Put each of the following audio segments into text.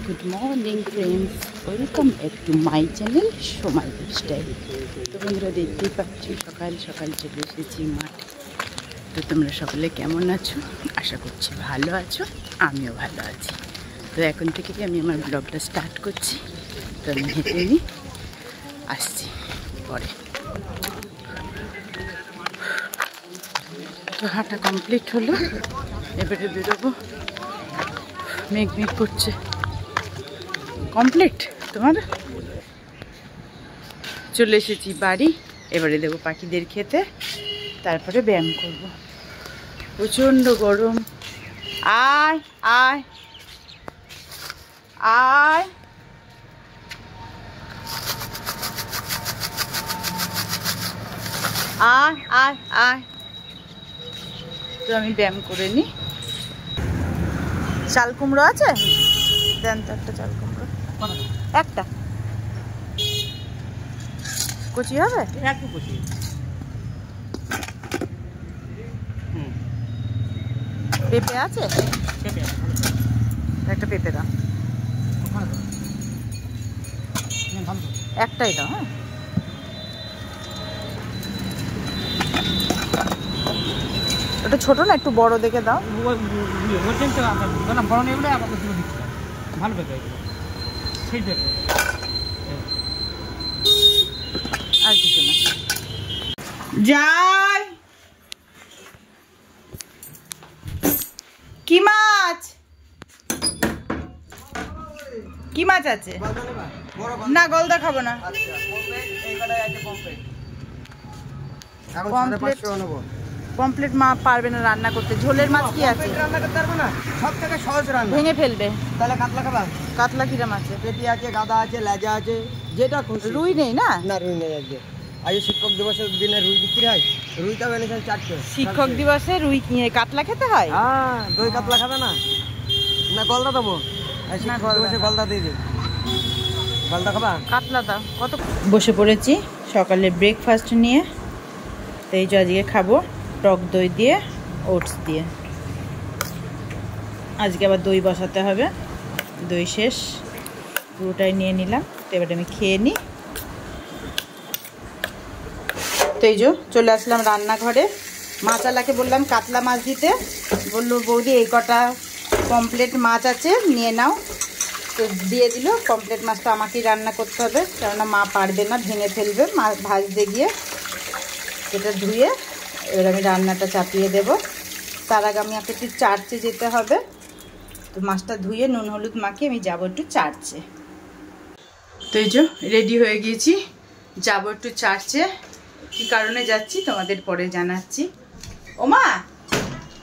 Good morning friends, welcome back to my channel সোমাই lifestyle. তো বন্ধুরা, দেখতেই পাচ্ছি সকাল সকাল চলে এসেছি মাঠে। তো তোমরা সকলে কেমন আছো? আশা করছি ভালো আছো, আমিও ভালো আছি। তো এখন থেকে আমি আমার ব্লগটা স্টার্ট করছি। তো আমি হেঁটে নিই, আসছি পরে। তো হাঁটা কমপ্লিট হলো, এবারে বেরোবো। মেঘ মেঘ করছে। কমপ্লিট তোমার? চলে এসেছি বাড়ি, এবারে দেবো পাখিদের খেতে, তারপরে ব্যায়াম করব। প্রচণ্ড গরম। আয় আয় আয়, আয় আয় আয়। তো আমি ব্যায়াম করে নিই। চাল কুমড়ো আছে? দেন তো একটা চাল কুমড়ো, একটা কুচি হবে? একটু কুচি। পেঁপে আছে? একটা পেঁপে দাও, একটাই দাও। হ্যাঁ, ওটা ছোট না, একটু বড় দেখে দাও। বড় নেই বলে আমাকে দিচ্ছি, ভালো পেঁপে সেই পেঁপে। আর কিছু না। যাই। কি মাছ? কি মাছ আছে? না, গলদা খাবো না। পমফ্লেট মা পারবে না রান্না করতে। ঝোলের মাছ কি আছে? রান্না করতে পারবো না, সব থেকে সহজ রান্না। ভেঙে ফেলবে। তাহলে কাতলা খাবা? কাতলা কিরম আছে? পেটি আছে, গাদা আছে, লেজা আছে, যেটা খুশি। রুই নেই না? না, রুই নেই। আজ শিক্ষক দিবসের দিনে রুই বিক্রি হয়। রুইটা এনেছেন 4টে। শিক্ষক দিবসে রুই কাতলা খেতে হয়? হ্যাঁ, দই কাতলা খাবে না? না, গলদা দেবো। শিক্ষক দিবসে গলদা দিয়ে দিই। গলদা খাবা? কাতলা দাও। কত? বসে পড়েছি সকালে ব্রেকফাস্ট নিয়ে। তো এই যে আজকে খাবো টক দই দিয়ে, ওটস দিয়ে। আজকে আবার দই বসাতে হবে। দই শেষ, পুরোটাই নিয়ে নিলাম। তো এবারে আমি খেয়ে নিই। তো এই যে চলে আসলাম রান্নাঘরে। মাছালাকে বললাম কাতলা মাছ দিতে, বললো বৌদি এই কটা পমফ্লেট মাছ আছে, নিয়ে নাও। তো দিয়ে দিল। পমফ্লেট মাছটা আমাকেই রান্না করতে হবে, কেননা মা পারবে না, ভেঙে ফেলবে মাছ ভাজতে গিয়ে। এটা ধুয়ে এবার আমি রান্নাটা চাপিয়ে দেব। তার আগে আমি একটু চার্চে যেতে হবে। তো মাছটা ধুয়ে নুন হলুদ মাখিয়ে আমি যাবো একটু চার্চে। তো এই যে রেডি হয়ে গিয়েছি, যাবো একটু চার্চে। কী কারণে যাচ্ছি তোমাদের পরে জানাচ্ছি। ওমা,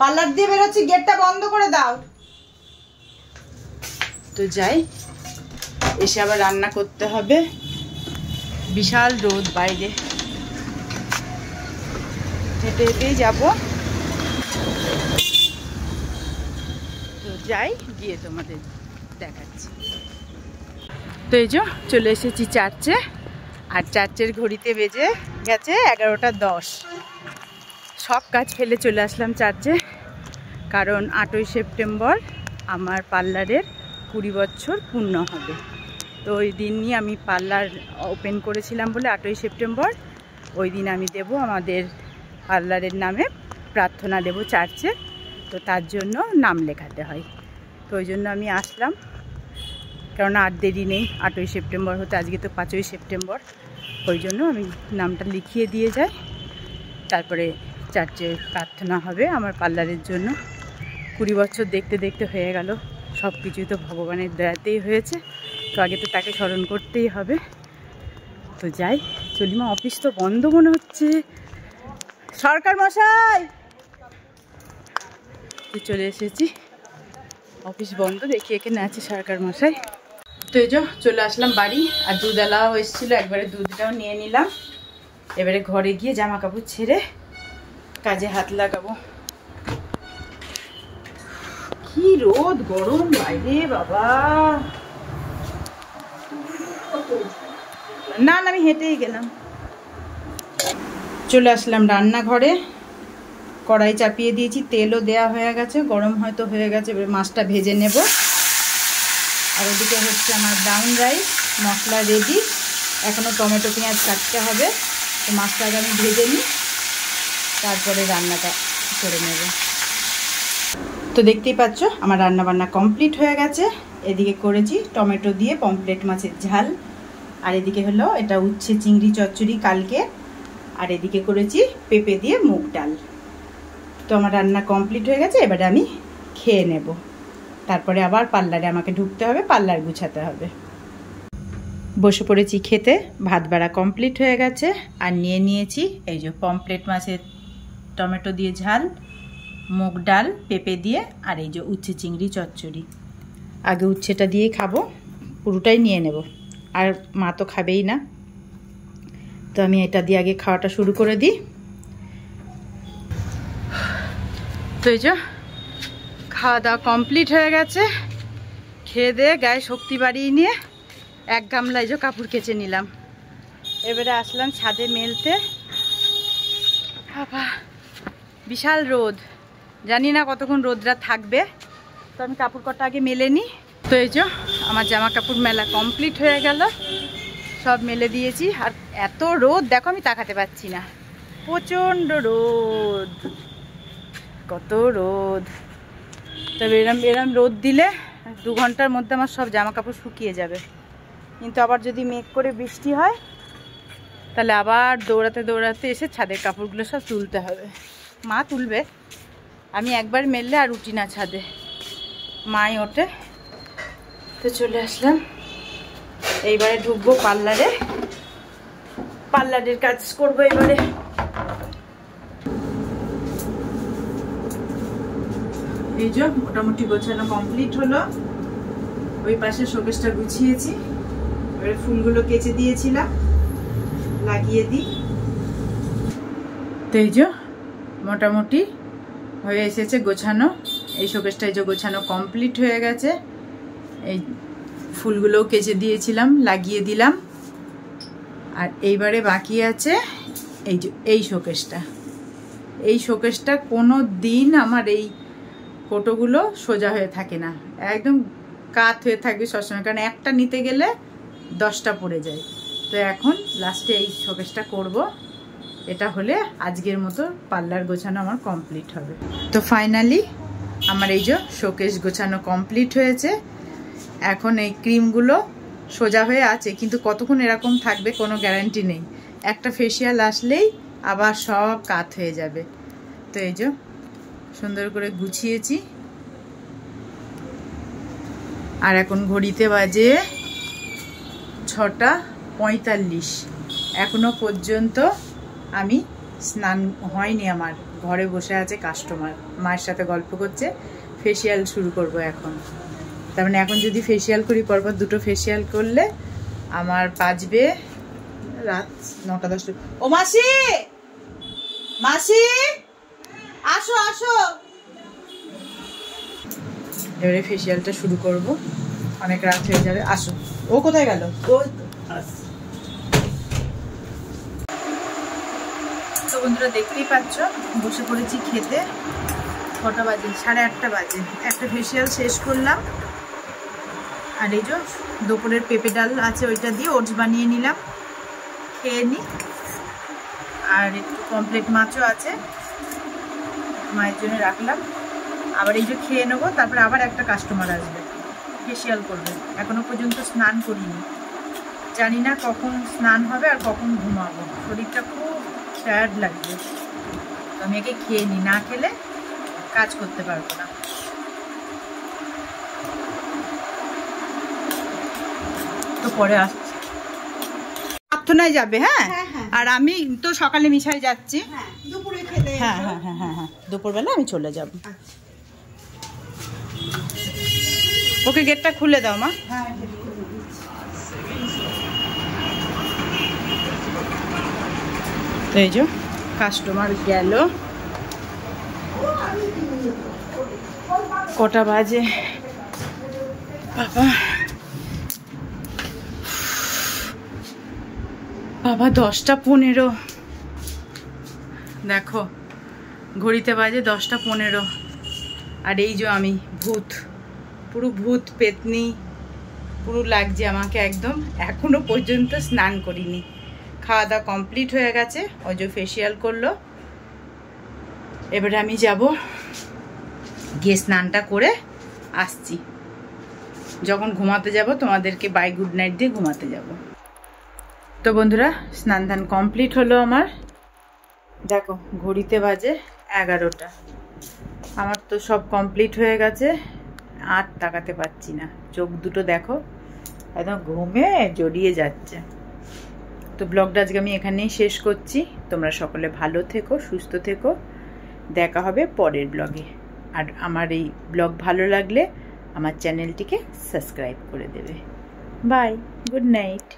পার্লার দিয়ে বেরোচ্ছি, গেটটা বন্ধ করে দাও। তো যাই, এসে আবার রান্না করতে হবে। বিশাল রোদ বাইরে, হেঁটে হেঁটেই যাবো। তো যাই, গিয়ে তোমাদের দেখাচ্ছি। তো এই যে চলে এসেছি চার্চে। আর চার্চের ঘড়িতে বেজে গেছে 11টা 10। সব কাজ ফেলে চলে আসলাম চার্চে, কারণ 8ই সেপ্টেম্বর আমার পার্লারের 20 বছর পূর্ণ হবে। তো ওই দিন নিয়ে আমি পার্লার ওপেন করেছিলাম বলে 8ই সেপ্টেম্বর ওই দিন আমি দেব আমাদের পার্লারের নামে প্রার্থনা দেব চার্চে। তো তার জন্য নাম লেখাতে হয়। তো ওই জন্য আমি আসলাম, কারণ আর দেরি নেই 8ই সেপ্টেম্বর হতে। আজকে তো 5ই সেপ্টেম্বর, ওই জন্য আমি নামটা লিখিয়ে দিয়ে যাই। তারপরে চার্চে প্রার্থনা হবে আমার পার্লারের জন্য। 20 বছর দেখতে দেখতে হয়ে গেল। সব কিছুই তো ভগবানের দয়াতেই হয়েছে। তো আগে তো তাকে স্মরণ করতেই হবে। তো যাই, চলিমা। অফিস তো বন্ধ মনে হচ্ছে। সরকার মশাই, তো চলে এসেছি। অফিস বন্ধ, দেখি এখানে আছে সরকার মশাই। তো এই যে চলে আসলাম বাড়ি। আর দুধওয়ালাও এসেছিলো, একবারে দুধটাও নিয়ে নিলাম। এবারে ঘরে গিয়ে জামা কাপড় ছেড়ে কাজে হাত লাগাবো। কি রোদ গরম বাইরে বাবা। না না, আমি হেঁটেই গেলাম। চলে আসলাম রান্নাঘরে। কড়াই চাপিয়ে দিয়েছি, তেলও দেয়া হয়ে গেছে, গরম হয়তো হয়ে গেছে। এবার মাছটা ভেজে নেব। আর ওদিকে হচ্ছে আমার ব্রাউন রাইস, মশলা রেডি। এখনও টমেটো পেঁয়াজ কাটতে হবে, তো মাছটাকে আমি ভেজে নিই, তারপরে রান্নাটা করে নেব। তো দেখতেই পাচ্ছ আমার রান্নাবান্না কমপ্লিট হয়ে গেছে। এদিকে করেছি টমেটো দিয়ে পমফ্রেট মাছের ঝাল, আর এদিকে হলো এটা উচ্ছে চিংড়ি চচ্চড়ি কালকে, আর এদিকে করেছি পেঁপে দিয়ে মুগ ডাল। তো আমার রান্না কমপ্লিট হয়ে গেছে, এবারে আমি খেয়ে নেব, তারপরে আবার পার্লারে আমাকে ঢুকতে হবে, পার্লার গুছাতে হবে। বসে পড়েছি খেতে, ভাত বাড়া কমপ্লিট হয়ে গেছে। আর নিয়ে নিয়েছি এই যে পমফ্রেট মাছের টমেটো দিয়ে ঝাল, মুগ ডাল পেঁপে দিয়ে, আর এই যে উচ্ছে চিংড়ি চচ্চড়ি। আগে উচ্ছেটা দিয়েই খাবো, পুরোটাই নিয়ে নেব, আর মা তো খাবেই না, তো আমি এটা দিয়ে আগে খাওয়াটা শুরু করে দিই। তো এই যে খাওয়া দাওয়া কমপ্লিট হয়ে গেছে, খেয়ে দিয়ে গায়ে শক্তি বাড়িয়ে নিয়ে এক গামলা এই যে কাপড় কেচে নিলাম। এবারে আসলাম ছাদে মেলতে। বাবা বিশাল রোদ, জানি না কতক্ষণ রোদটা থাকবে, তো আমি কাপড় কটা আগে মেলে নিই। তো এই যে আমার জামা কাপড় মেলা কমপ্লিট হয়ে গেল, সব মেলে দিয়েছি। আর এত রোদ দেখো, আমি তাকাতে পারছি না, প্রচণ্ড রোদ, কত রোদ। তবে এরম রোদ দিলে 2 ঘন্টার মধ্যে আমার সব জামা কাপড় শুকিয়ে যাবে, কিন্তু আবার যদি মেঘ করে বৃষ্টি হয় তাহলে আবার দৌড়াতে দৌড়াতে এসে ছাদের কাপড়গুলো সব তুলতে হবে। মা তুলবে, আমি একবার মেললে আর উঠি না ছাদে, মাই ওঠে। তো চলে আসলাম, এইবারে ঢুকবো পার্লারে, পার্লারের কাজ করবো এবারে। এই যে মোটামুটি গোছানো কমপ্লিট হলো, ওই পাশে শোকেসটা গুছিয়েছি, এবারে ফুলগুলো কেচে দিয়েছিলাম, লাগিয়ে দিই। তো এই যে মোটামুটি হয়ে এসেছে গোছানো, এই শোকেসটা এই যে গোছানো কমপ্লিট হয়ে গেছে। এই ফুলগুলোও কেচে দিয়েছিলাম, লাগিয়ে দিলাম। আর এইবারে বাকি আছে এই যে এই শোকেসটা। এই শোকেসটা কোনো দিন আমার এই কোটোগুলো সোজা হয়ে থাকে না, একদম কাত হয়ে থাকবে সবসময়, কারণ একটা নিতে গেলে 10টা পড়ে যায়। তো এখন লাস্টে এই শোকেসটা করব, এটা হলে আজকের মতো পার্লার গোছানো আমার কমপ্লিট হবে। তো ফাইনালি আমার এই যে শোকেস গোছানো কমপ্লিট হয়েছে। এখন এই ক্রিমগুলো সোজা হয়ে আছে, কিন্তু কতক্ষণ এরকম থাকবে কোনো গ্যারান্টি নেই, একটা ফেসিয়াল আসলেই আবার সব কাত হয়ে যাবে। তো এই যে সুন্দর করে গুছিয়েছি। আর এখন ঘড়িতে বাজে 6:45, এখনো পর্যন্ত আমি স্নান হয়নি, আমার ঘরে বসে আছে কাস্টমার, মায়ের সাথে গল্প করছে, ফেসিয়াল শুরু করব এখন। তার মানে এখন যদি ফেসিয়াল করি, পরপর 2টো ফেসিয়াল করলে আমার বাজবে রাত 9টা-10টা। ও মাসি, মাসি আসো আসো, এবারে ফেসিয়ালটা শুরু করব, অনেক রাত হয়ে যাবে। আসো। ও কোথায় গেল? তো বন্ধুরা দেখতেই পাচ্ছ, বসে পড়েছি খেতে। কটা বাজে? 8:30 বাজে। একটা ফেসিয়াল শেষ করলাম, আর এই যে দুপুরের পেঁপে ডাল আছে, ওইটা দিয়ে ওটস বানিয়ে নিলাম, খেয়ে নিই। আর একটু পমফ্রেট মাছও আছে, মায়ের জন্য রাখলাম। আবার এই যে খেয়ে নেবো, তারপরে আবার একটা কাস্টমার আসবে, ফেসিয়াল করবে। এখনো পর্যন্ত স্নান করিনি, জানি না কখন স্নান হবে আর কখন ঘুমাবো, শরীরটা খুব টায়ার্ড লাগবে। তো আমি একে খেয়ে নিই, না খেলে কাজ করতে পারবো না। তো পরে আসছি, প্রার্থনায় যাবে। হ্যাঁ, আর আমি তো সকালে মিশাই যাচ্ছি, দুপুরে খেলে। হ্যাঁ হ্যাঁ হ্যাঁ হ্যাঁ হ্যাঁ, দুপুরবেলা আমি চলে যাব। ওকে গেটটা খুলে দাও মা। হ্যাঁ, তো এই যে কাস্টমার গেল, কটা বাজে বাবা? বাবা 10টা 15। দেখো ঘড়িতে বাজে 10টা 15। আর এই যে আমি ভূত, পুরো ভূত পেতনি পুরো লাগছে আমাকে একদম। এখনো পর্যন্ত স্নান করিনি। খাওয়া দাওয়া কমপ্লিট হয়ে গেছে, অজয় ফেসিয়াল করলো। এবারে আমি যাব গিয়ে স্নানটা করে আসছি। যখন ঘুমাতে যাব তোমাদেরকে বাই গুড নাইট দিয়ে ঘুমাতে যাব। তো বন্ধুরা, স্নান ধান কমপ্লিট হলো আমার। দেখো ঘড়িতে বাজে 11টা। আমার তো সব কমপ্লিট হয়ে গেছে, আর তাকাতে পারছি না। চোখ দুটো দেখো একদম ঘুমে জড়িয়ে যাচ্ছে। তো ব্লগটা আজকে আমি এখানেই শেষ করছি। তোমরা সকলে ভালো থেকো, সুস্থ থেকো। দেখা হবে পরের ব্লগে। আর আমার এই ব্লগ ভালো লাগলে আমার চ্যানেলটিকে সাবস্ক্রাইব করে দেবে। Bye, good night.